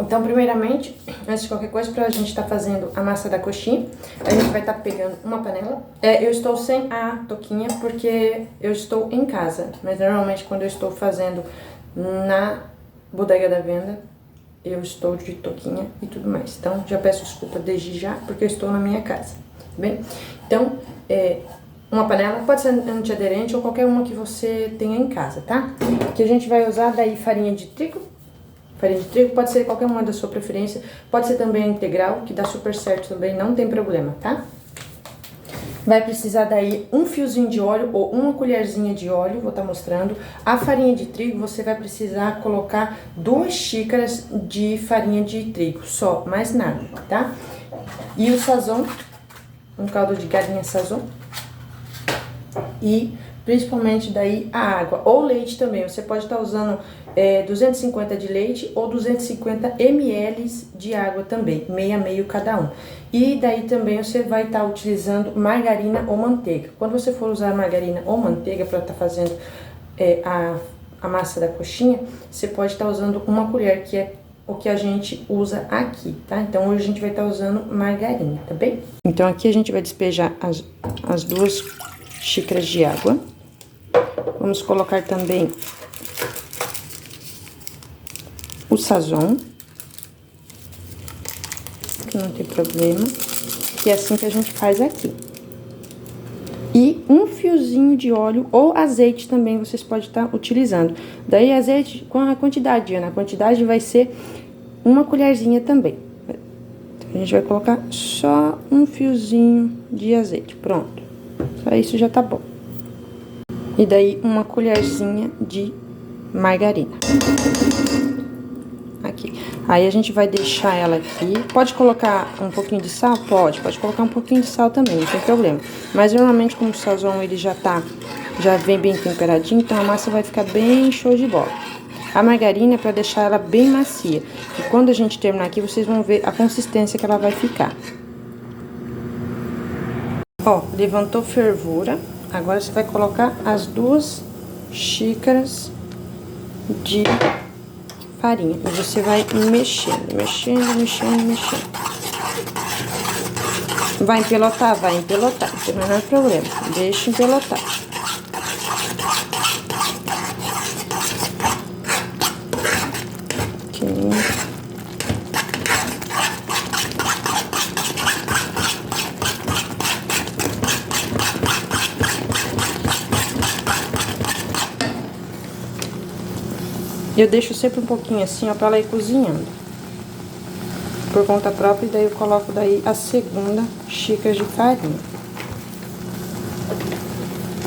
Então, primeiramente, antes de qualquer coisa, pra gente estar fazendo a massa da coxinha, a gente vai estar pegando uma panela. Eu estou sem a touquinha porque eu estou em casa, mas normalmente quando eu estou fazendo na bodega da venda, eu estou de touquinha e tudo mais. Então, já peço desculpa desde já, porque eu estou na minha casa, tá bem? Então, uma panela, pode ser antiaderente ou qualquer uma que você tenha em casa, tá? Que a gente vai usar daí farinha de trigo. Farinha de trigo pode ser qualquer uma da sua preferência, pode ser também a integral, que dá super certo também, não tem problema, tá? Vai precisar daí um fiozinho de óleo ou uma colherzinha de óleo, vou estar mostrando. A farinha de trigo, você vai precisar colocar 2 xícaras de farinha de trigo, só, mais nada, tá? E o sazon, um caldo de galinha sazon. E principalmente daí a água, ou leite também, você pode estar usando 250 de leite ou 250 ml de água também, meio a meio cada um. E daí também você vai estar utilizando margarina ou manteiga. Quando você for usar margarina ou manteiga para estar fazendo a massa da coxinha, você pode estar usando uma colher, que é o que a gente usa aqui, tá? Então hoje a gente vai estar usando margarina, tá bem? Então aqui a gente vai despejar as 2 xícaras de água. Vamos colocar também o sazon, que não tem problema, que é assim que a gente faz aqui. E um fiozinho de óleo ou azeite também vocês podem estar utilizando. Daí azeite com a quantidade, Ana, a quantidade vai ser uma colherzinha também. A gente vai colocar só um fiozinho de azeite, pronto. Só isso já tá bom. E daí uma colherzinha de margarina. Aqui. Aí a gente vai deixar ela aqui. Pode colocar um pouquinho de sal? Pode colocar um pouquinho de sal também, não tem problema. Mas normalmente como o sazon ele já vem bem temperadinho, então a massa vai ficar bem show de bola. A margarina é para deixar ela bem macia. E quando a gente terminar aqui, vocês vão ver a consistência que ela vai ficar. Ó, levantou fervura. Agora você vai colocar as 2 xícaras de farinha. E você vai mexendo. Vai empelotar? Vai empelotar. Não tem o menor problema. Deixa empelotar. Aqui. Eu deixo sempre um pouquinho assim, ó, pra ela ir cozinhando. Por conta própria, e daí eu coloco daí a 2ª xícara de farinha.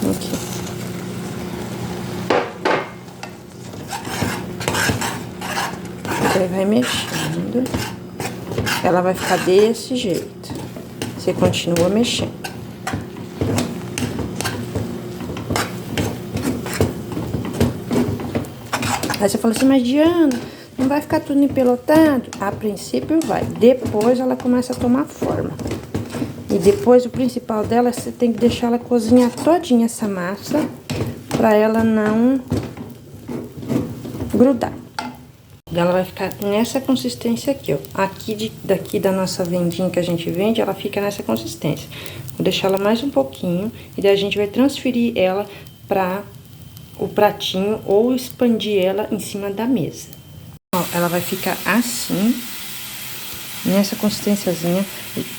Aqui. Daí vai mexendo. Ela vai ficar desse jeito. Você continua mexendo. Aí você fala assim, mas Diana, não vai ficar tudo empelotado? A princípio vai, depois ela começa a tomar forma. E depois o principal dela, você tem que deixar ela cozinhar todinha essa massa, pra ela não grudar. Ela vai ficar nessa consistência aqui, ó. Daqui da nossa vendinha que a gente vende, ela fica nessa consistência. Vou deixar ela mais um pouquinho, e daí a gente vai transferir ela pra o pratinho ou expandir ela em cima da mesa. Ó, ela vai ficar assim, nessa consistênciazinha,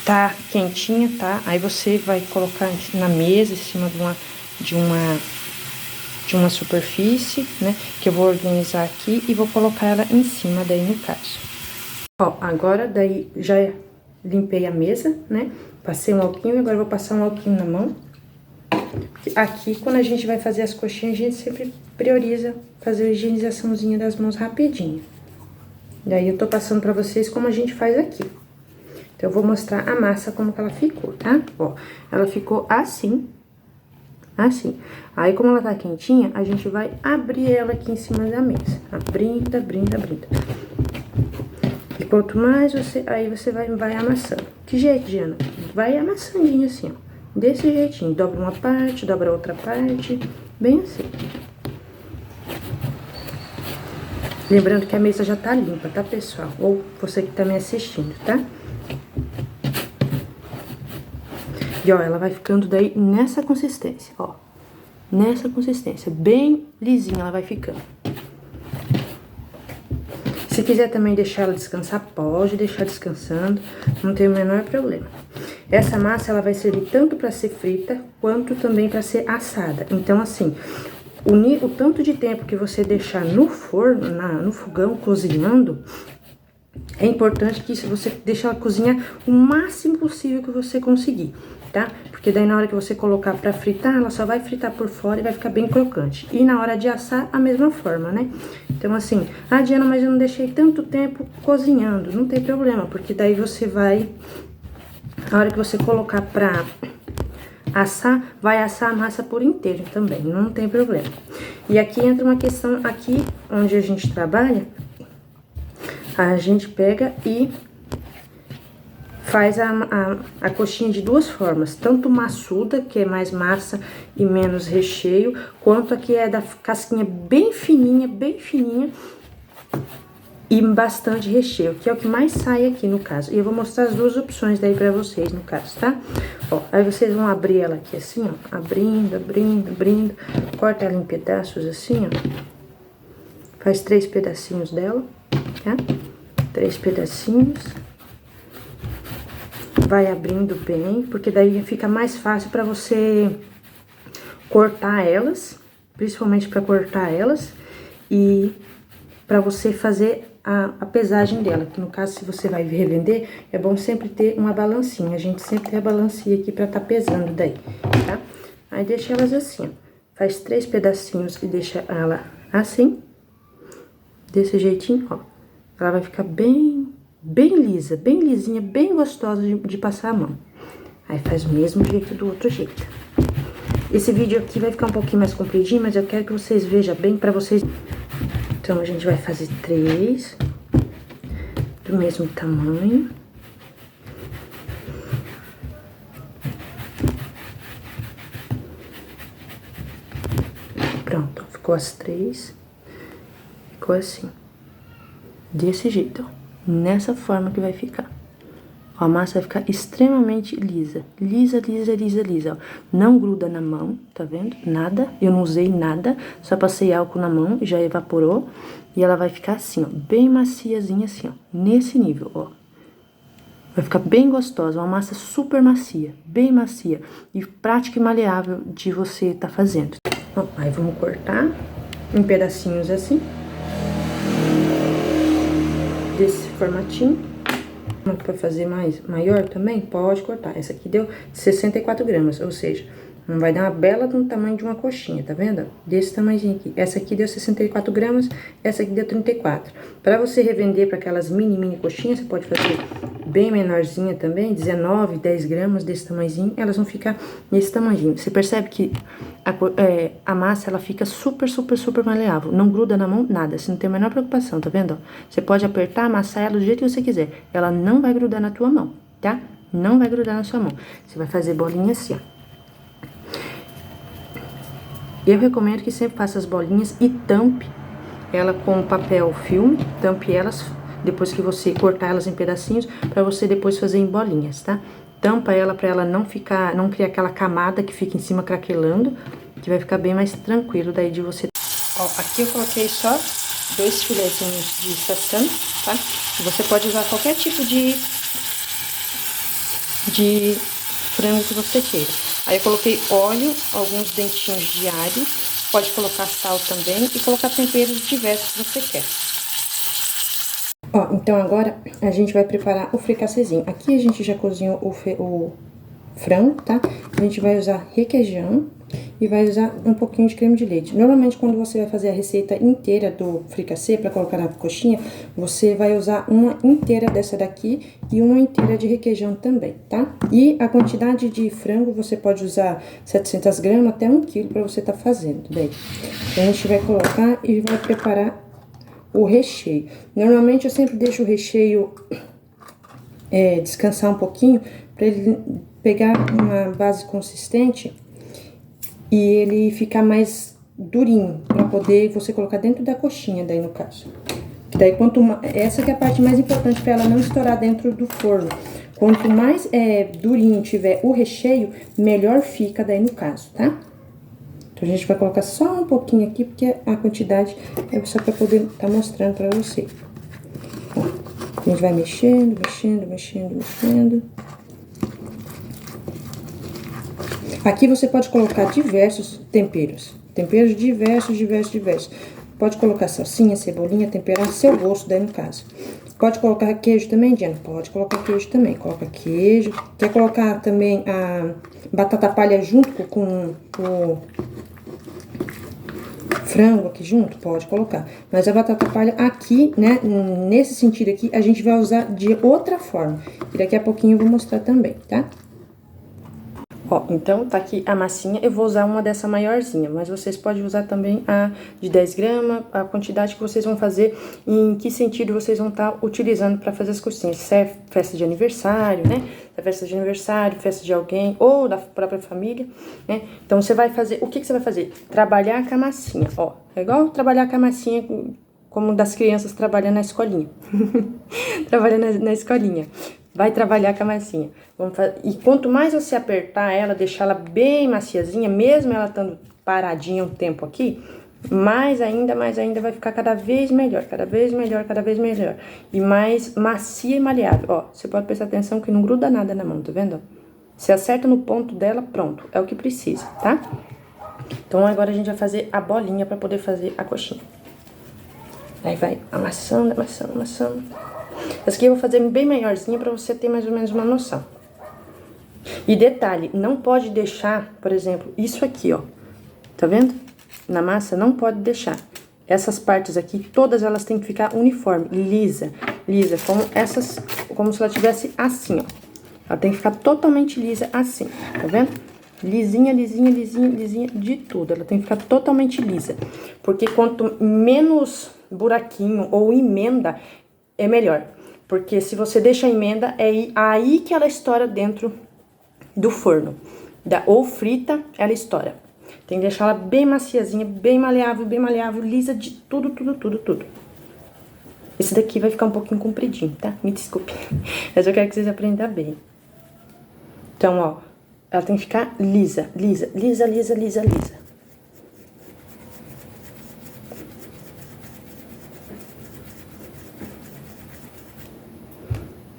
tá quentinha, tá? Aí você vai colocar na mesa, em cima de uma superfície, né? Que eu vou organizar aqui e vou colocar ela em cima daí no caso. Ó, agora daí já limpei a mesa, né? Passei um alquinho, agora eu vou passar um alquinho na mão. Aqui, quando a gente vai fazer as coxinhas, a gente sempre prioriza fazer a higienizaçãozinha das mãos rapidinho. Daí eu tô passando pra vocês como a gente faz aqui. Então, eu vou mostrar a massa como que ela ficou, tá? Ó, ela ficou assim. Assim. Aí, como ela tá quentinha, a gente vai abrir ela aqui em cima da mesa. Abrindo. E quanto mais aí você vai amassando. Que jeito, Diana? Vai amassandinho assim, ó. Desse jeitinho, dobra uma parte, dobra outra parte, bem assim. Lembrando que a mesa já tá limpa, tá, pessoal? Ou você que tá me assistindo, tá? E, ó, ela vai ficando daí nessa consistência, ó. Nessa consistência, bem lisinha ela vai ficando. Se quiser também deixar ela descansar, pode deixar descansando, não tem o menor problema. Essa massa, ela vai servir tanto para ser frita, quanto também para ser assada. Então, assim, o tanto de tempo que você deixar no forno, no fogão, cozinhando, é importante que você deixe ela cozinhar o máximo possível que você conseguir, tá? Porque daí na hora que você colocar pra fritar, ela só vai fritar por fora e vai ficar bem crocante. E na hora de assar, a mesma forma, né? Então, assim, ah, Diana, mas eu não deixei tanto tempo cozinhando. Não tem problema, porque daí você vai... Na hora que você colocar pra assar, vai assar a massa por inteiro também, não tem problema. E aqui entra uma questão, aqui onde a gente trabalha, a gente pega e faz a coxinha de duas formas, tanto maçuda, que é mais massa e menos recheio, quanto aqui é da casquinha bem fininha e bastante recheio, que é o que mais sai aqui no caso. E eu vou mostrar as duas opções daí pra vocês no caso, tá? Ó, aí vocês vão abrir ela aqui assim, ó, abrindo, corta ela em pedaços assim, ó. Faz 3 pedacinhos dela, tá? 3 pedacinhos. Vai abrindo bem, porque daí fica mais fácil pra você cortar elas, principalmente pra cortar elas, e pra você fazer a pesagem dela, que no caso, se você vai revender, é bom sempre ter uma balancinha. A gente sempre tem a balancinha aqui pra tá pesando daí, tá? Aí deixa elas assim, ó. Faz 3 pedacinhos e deixa ela assim, desse jeitinho, ó. Ela vai ficar bem lisa, bem lisinha, bem gostosa de passar a mão. Aí faz o mesmo jeito do outro jeito. Esse vídeo aqui vai ficar um pouquinho mais compridinho, mas eu quero que vocês vejam bem pra vocês... Então, a gente vai fazer 3 do mesmo tamanho. Pronto, ficou as 3. Ficou assim. Desse jeito, ó. Nessa forma que vai ficar. Ó, a massa vai ficar extremamente lisa. Lisa, ó. Não gruda na mão, tá vendo? Nada, eu não usei nada. Só passei álcool na mão e já evaporou. E ela vai ficar assim, ó, bem maciazinha assim, ó. Nesse nível, ó. Vai ficar bem gostosa, uma massa super macia, bem macia. E prática e maleável de você tá fazendo. Ó, aí vamos cortar em pedacinhos assim. Desse formatinho. Para fazer maior também, pode cortar. Essa aqui deu 64 gramas, ou seja, não vai dar uma bela de um tamanho de uma coxinha, tá vendo? Desse tamanhozinho aqui. Essa aqui deu 64 gramas, essa aqui deu 34. Para você revender para aquelas mini coxinhas, você pode fazer bem menorzinha também, 19, 10 gramas desse tamanhozinho, elas vão ficar nesse tamanhozinho. Você percebe que a massa, ela fica super maleável, não gruda na mão, nada, você não tem a menor preocupação, tá vendo? Você pode apertar, amassar ela do jeito que você quiser, ela não vai grudar na tua mão, tá? Não vai grudar na sua mão. Você vai fazer bolinha assim, ó. Eu recomendo que sempre faça as bolinhas e tampe ela com papel filme, tampe elas depois que você cortar elas em pedacinhos, pra você depois fazer em bolinhas, tá? Tampa ela pra ela não criar aquela camada que fica em cima craquelando, que vai ficar bem mais tranquilo daí de você. Ó, aqui eu coloquei só 2 filezinhos de sashimi, tá? Você pode usar qualquer tipo de frango que você queira. Aí eu coloquei óleo, alguns dentinhos de alho, pode colocar sal também e colocar temperos diversos que você quer. Ó, então agora a gente vai preparar o fricassezinho. Aqui a gente já cozinhou o frango, tá? A gente vai usar requeijão e vai usar um pouquinho de creme de leite. Normalmente, quando você vai fazer a receita inteira do fricassê para colocar na coxinha, você vai usar uma inteira dessa daqui e uma inteira de requeijão também, tá? E a quantidade de frango, você pode usar 700 gramas até 1 quilo para você tá fazendo, daí. A gente vai colocar e vai preparar o recheio. Normalmente, eu sempre deixo o recheio descansar um pouquinho para ele pegar uma base consistente e ele ficar mais durinho, pra poder você colocar dentro da coxinha, daí no caso. Daí, essa que é a parte mais importante pra ela não estourar dentro do forno. Quanto mais durinho tiver o recheio, melhor fica daí no caso, tá? Então, a gente vai colocar só um pouquinho aqui, porque a quantidade é só pra poder tá mostrando pra você. Ó, a gente vai mexendo, mexendo, mexendo, mexendo. Aqui você pode colocar diversos temperos. Temperos diversos. Pode colocar salsinha, cebolinha, temperar a seu gosto, daí no caso. Pode colocar queijo também, Diana? Pode colocar queijo também. Coloca queijo. Quer colocar também a batata palha junto com o frango aqui junto? Pode colocar. Mas a batata palha aqui, né, nesse sentido aqui, a gente vai usar de outra forma. E daqui a pouquinho eu vou mostrar também, tá? Ó, então tá aqui a massinha, eu vou usar uma dessa maiorzinha, mas vocês podem usar também a de 10 gramas, a quantidade que vocês vão fazer, em que sentido vocês vão estar utilizando para fazer as coxinhas. Se é festa de aniversário, né? Se é festa de aniversário, festa de alguém, ou da própria família, né? Então você vai fazer, o que que você vai fazer? Trabalhar com a massinha, ó, é igual trabalhar com a massinha como das crianças trabalhando na escolinha. Trabalhando na escolinha. Vai trabalhar com a massinha. E quanto mais você apertar ela, deixar ela bem maciazinha, mesmo ela estando paradinha um tempo aqui, mais ainda vai ficar cada vez melhor, cada vez melhor, cada vez melhor. E mais macia e maleável. Ó, você pode prestar atenção que não gruda nada na mão, tá vendo? Você acerta no ponto dela, pronto. É o que precisa, tá? Então agora a gente vai fazer a bolinha pra poder fazer a coxinha. Aí vai amassando, amassando, amassando. Essa aqui eu vou fazer bem maiorzinha pra você ter mais ou menos uma noção. E detalhe, não pode deixar, por exemplo, isso aqui, ó. Tá vendo? Na massa não pode deixar. Essas partes aqui, todas elas têm que ficar uniforme, lisa, como se ela tivesse assim, ó. Ela tem que ficar totalmente lisa assim, tá vendo? Lisinha, lisinha, lisinha, lisinha, de tudo. Ela tem que ficar totalmente lisa. Porque quanto menos buraquinho ou emenda, é melhor. Porque se você deixa a emenda, é aí que ela estoura dentro do forno. Ou frita, ela estoura. Tem que deixar ela bem maciazinha, bem maleável, lisa de tudo, tudo, tudo, tudo. Esse daqui vai ficar um pouquinho compridinho, tá? Me desculpe. Mas eu quero que vocês aprendam bem. Então, ó, ela tem que ficar lisa, lisa, lisa, lisa, lisa, lisa.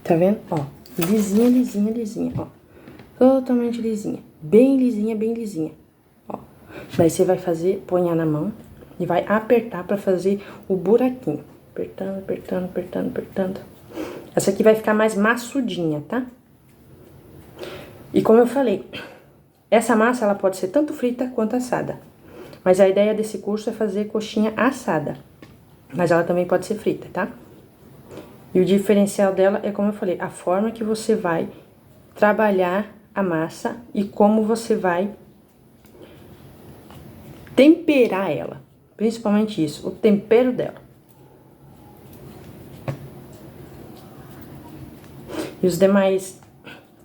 Tá vendo? Ó, lisinha, lisinha, lisinha, ó. Totalmente lisinha. Bem lisinha, bem lisinha. Ó. Daí você vai fazer, ponhar na mão e vai apertar pra fazer o buraquinho. Apertando, apertando, apertando, apertando. Essa aqui vai ficar mais maçudinha, tá? E como eu falei, essa massa ela pode ser tanto frita quanto assada. Mas a ideia desse curso é fazer coxinha assada. Mas ela também pode ser frita, tá? E o diferencial dela é, como eu falei, a forma que você vai trabalhar a massa e como você vai temperar ela. Principalmente isso, o tempero dela. E os demais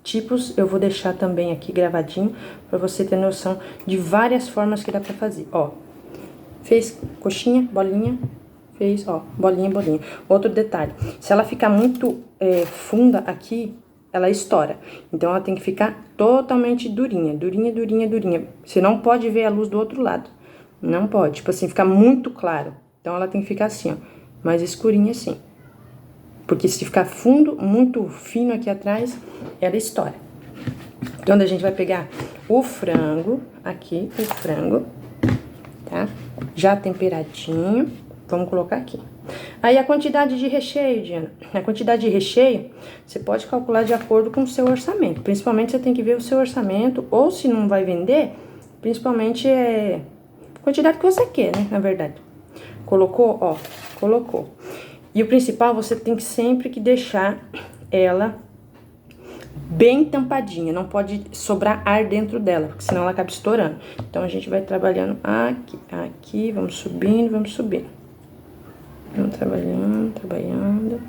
tipos eu vou deixar também aqui gravadinho para você ter noção de várias formas que dá pra fazer. Ó, fez coxinha, bolinha, fez, ó, bolinha, bolinha. Outro detalhe, se ela ficar muito funda aqui, ela estoura. Então, ela tem que ficar totalmente durinha, durinha, durinha, durinha. Você não pode ver a luz do outro lado. Não pode, tipo assim, ficar muito claro. Então, ela tem que ficar assim, ó, mais escurinha assim. Porque se ficar fundo, muito fino aqui atrás, ela estoura. Então, a gente vai pegar o frango, aqui, o frango, tá? Já temperadinho. Vamos colocar aqui. Aí, a quantidade de recheio, Diana. A quantidade de recheio, você pode calcular de acordo com o seu orçamento. Principalmente, você tem que ver o seu orçamento, ou se não vai vender, principalmente a quantidade que você quer, né, na verdade. Colocou, ó, colocou. E o principal, você tem que sempre que deixar ela bem tampadinha. Não pode sobrar ar dentro dela, porque senão ela acaba estourando. Então, a gente vai trabalhando aqui, aqui, vamos subindo, vamos subindo. Vamos trabalhando, trabalhando.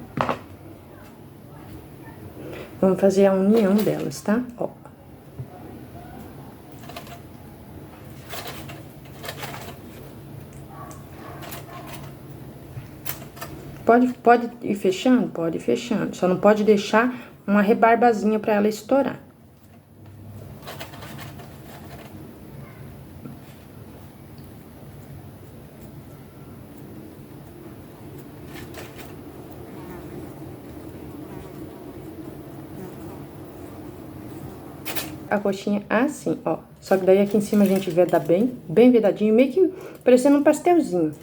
Vamos fazer a união delas, tá? Ó. pode ir fechando? Pode ir fechando. Só não pode deixar uma rebarbazinha pra ela estourar. A coxinha assim, ó. Só que daí aqui em cima a gente veda bem vedadinho, meio que parecendo um pastelzinho.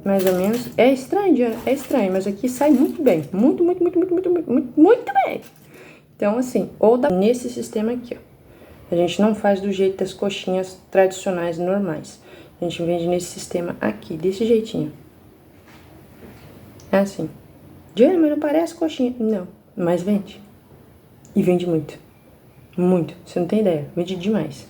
Mais ou menos. É estranho, Diana, é estranho, mas aqui sai muito bem. Muito bem. Então, assim, ou dá nesse sistema aqui, ó. A gente não faz do jeito das coxinhas tradicionais, normais. A gente vende nesse sistema aqui, desse jeitinho. É assim. Diana, mas não parece coxinha. Não, mas vende. E vende muito. Muito, você não tem ideia, vende demais.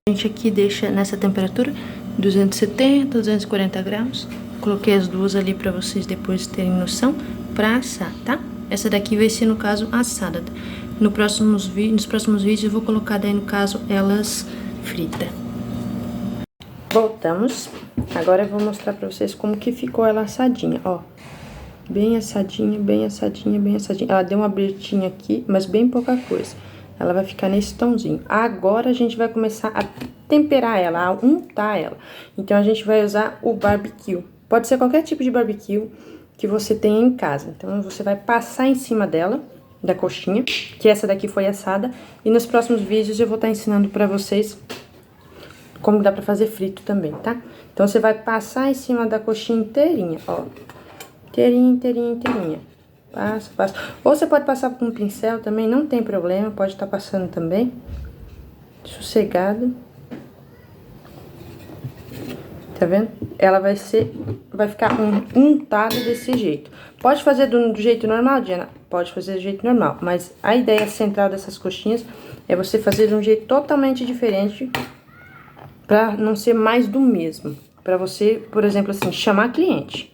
A gente aqui deixa nessa temperatura 270, 240 graus. Coloquei as duas ali pra vocês depois terem noção pra assar, tá? Essa daqui vai ser, no caso, assada. Nos próximos vídeos eu vou colocar daí, no caso, elas fritas. Voltamos. Agora eu vou mostrar pra vocês como que ficou ela assadinha, ó. Bem assadinha, bem assadinha, bem assadinha. Ela deu uma abertinha aqui, mas bem pouca coisa. Ela vai ficar nesse tomzinho. Agora a gente vai começar a temperar ela, a untar ela. Então a gente vai usar o barbecue. Pode ser qualquer tipo de barbecue que você tenha em casa. Então você vai passar em cima dela, da coxinha, que essa daqui foi assada. E nos próximos vídeos eu vou estar ensinando pra vocês como dá pra fazer frito também, tá? Então você vai passar em cima da coxinha inteirinha, ó. Inteirinha. Passa. Ou você pode passar com um pincel também, não tem problema, pode estar passando também. Sossegado. Tá vendo? Ela vai ficar untada desse jeito. Pode fazer do jeito normal, Diana? Pode fazer do jeito normal, mas a ideia central dessas coxinhas é você fazer de um jeito totalmente diferente, pra não ser mais do mesmo. Pra você, por exemplo, assim, chamar cliente.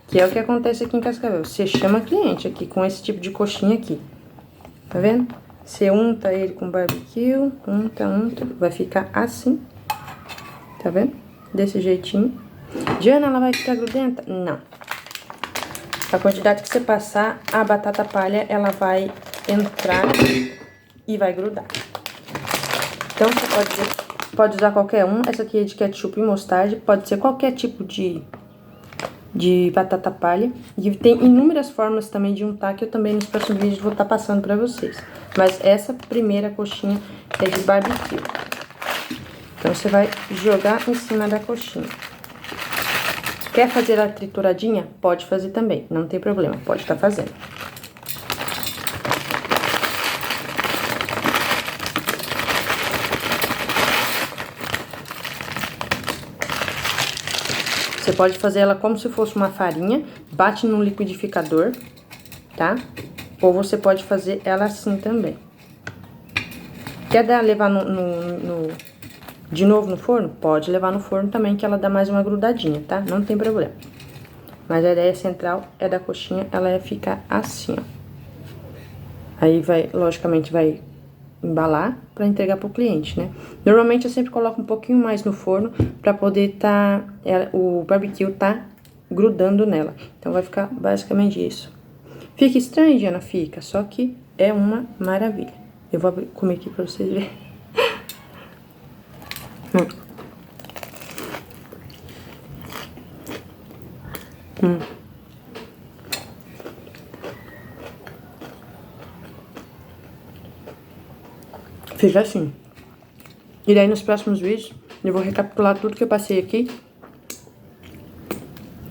Que é o que acontece aqui em Cascavel. Você chama cliente aqui com esse tipo de coxinha aqui. Tá vendo? Você unta ele com barbecue, unta. Vai ficar assim. Tá vendo? Desse jeitinho. Diana, ela vai ficar grudenta? Não. A quantidade que você passar, a batata palha, ela vai entrar e vai grudar. Então, você pode usar qualquer um. Essa aqui é de ketchup e mostarda. Pode ser qualquer tipo de batata palha. E tem inúmeras formas também de untar, que eu também nos próximos vídeos vou estar passando pra vocês. Mas essa primeira coxinha é de barbecue. Então, você vai jogar em cima da coxinha. Quer fazer a trituradinha? Pode fazer também, não tem problema, pode estar fazendo. Você pode fazer ela como se fosse uma farinha, bate no liquidificador, tá? Ou você pode fazer ela assim também. Quer levar de novo no forno? Pode levar no forno também, que ela dá mais uma grudadinha, tá? Não tem problema. Mas a ideia central é da coxinha, ela é ficar assim, ó. Aí logicamente, vai embalar pra entregar pro cliente, né? Normalmente eu sempre coloco um pouquinho mais no forno pra poder o barbecue tá grudando nela. Então vai ficar basicamente isso. Fica estranho, Diana? Fica, só que é uma maravilha. Eu vou comer aqui pra vocês verem. Fica assim. E daí nos próximos vídeos eu vou recapitular tudo que eu passei aqui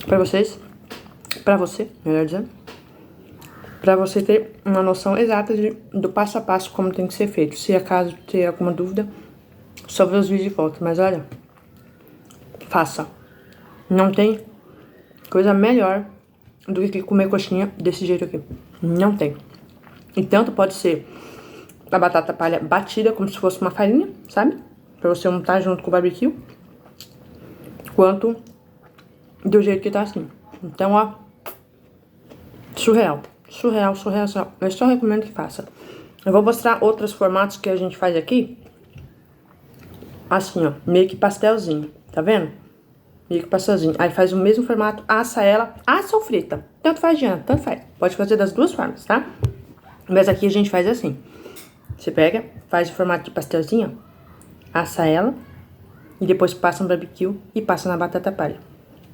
pra vocês, pra você, melhor dizendo, pra você ter uma noção exata do passo a passo como tem que ser feito. Se acaso ter alguma dúvida, só ver os vídeos e volta. Mas olha, faça. Não tem coisa melhor do que comer coxinha desse jeito aqui. Não tem. E tanto pode ser a batata palha batida como se fosse uma farinha, sabe? Pra você untar junto com o barbecue. Quanto do jeito que tá assim. Então, ó, surreal. Eu só recomendo que faça. Eu vou mostrar outros formatos que a gente faz aqui. Assim, ó, meio que pastelzinho, tá vendo? meio que pastelzinho. Aí faz o mesmo formato, assa ela, assa ou frita. Tanto faz, Diana, tanto faz. Pode fazer das duas formas, tá? Mas aqui a gente faz assim. Você pega, faz o formato de pastelzinho, ó, assa ela e depois passa no barbecue e passa na batata palha.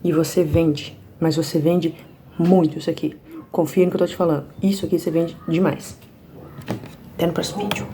E você vende, mas você vende muito isso aqui. Confia no que eu tô te falando. Isso aqui você vende demais. Até no próximo vídeo.